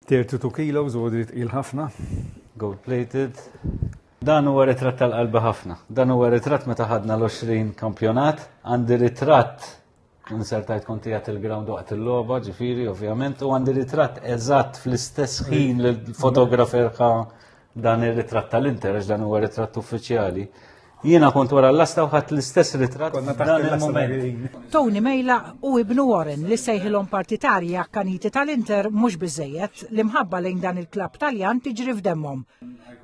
32 kilos u drit il-ħafna. Gold plated. Dan huwa ritratt tal-qalbi ħafna. Dan huwa ritratt meta ħadna l-20 kampjonat. Għandi ritratt insertajt kontijat il-ground waqt il-logħba, ġifieri ovvjament, u għandi ritratt eżatt fl-istess ħin l-fotografer dan ir-ritratt tal-Inter, dan huwa ritratt uffiċjali. Jiena kont wara l-asta u ħadd l-istess ritratt dan il-moment. Tony Mejlaq u ibnu Warren li sejħilhom partitarji akkaniti tal-Inter mhux biżejjed li mħabba lejn dan il-klabb Taljan tiġri f'demmhom.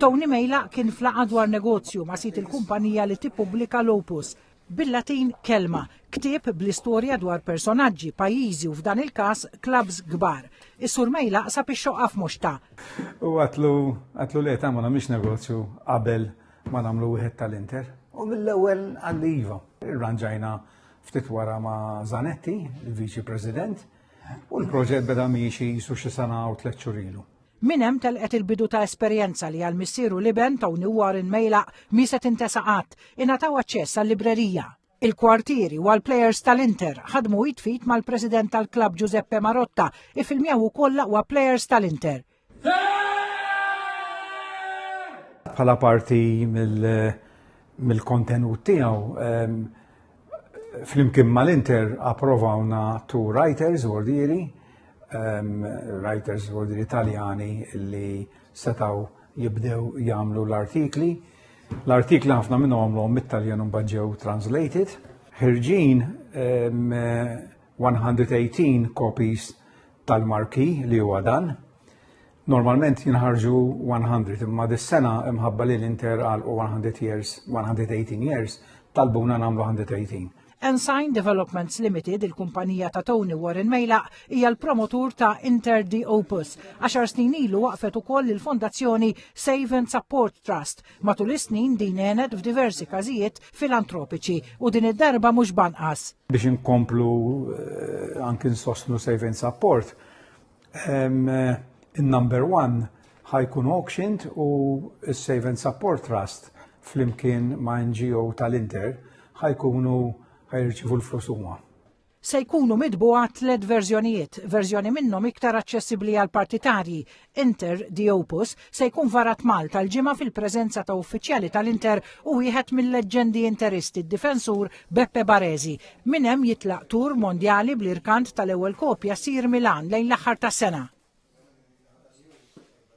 Tony Mejlaq kien flaqa dwar negozju ma' sit il-kumpanija li tippubblika l-Opus. Bil-Latin kelma, ktieb bl-istorja dwar personaġġi, pajjiżi u f'dan il-każ klabs kbar. Is-Sur Mejlaq sab ix-xoqqa f'Muxta. U għatlu li ta' ma nagħmlux negozju qabel ma nagħmlu wieħed tal-Inter. U mill-ewwel għall-iva. Irranġajna ftit wara ma' Zanetti, il-Viċi President, u l-proġett beda miexi jisu xi sena u 3 xhur ilu. Min hemm telqet il-bidu ta' esperjenza li għal missieru Liben Tony Warren Mejlaq miset intesaqat ingħataw aċċess għall-librerija. Il-kwartieri u għall-plejers tal-Inter ħadmu jitfit mal-President tal-Klabb Giuseppe Marotta ifilmjaw ukoll aqwa plejers tal-Inter. Bħala parti mill-kontenut tiegħu flimkien mal-Inter approvawna 2 writers ordieri, writers ordieri Italjani li setaw jibdew jagħmlu l-artikli. L-artikli ħafna minnhom l-hom mit-Taljan mbagħad ġew translated. Ħirġin 118 copies tal-marki li huwa dan. Normalment jinħarġu 100, imma dis-sena imħabba li l-Inter għal 118 years, talbuna nagħmlu 118. Ensign Developments Limited, il-kumpanija ta' Tony Warren Mejlaq, hija l-promotur ta' Inter the Opus. 10 snin ilu waqfet ukoll il-fondazzjoni Save and Support Trust. Matul is-snin din għenet f'diversi każijiet filantropiċi u din id-darba mhux banqas. Biex inkomplu anke nsostnu Save and Support, il-number 1 ħajkun auctioned u Save and Support Trust flimkien ma' NGO tal-Inter ħajkunu ħajrċivu l-flus huma. Se jkunu midbuha 3 verżjonijiet, verżjoni minnhom iktar aċċessibbli għal partitarji. Inter the Opus se jkun varat Malta l-ġimgħa fil-preżenza ta' uffiċjali tal-Inter u wieħed mill-leġġendi Interisti, d-difensur Beppe Baresi. Minn hemm jitlaq tur mondjali bl-irkant tal-ewwel kopja sir Milan lejn l-aħħar tas-sena.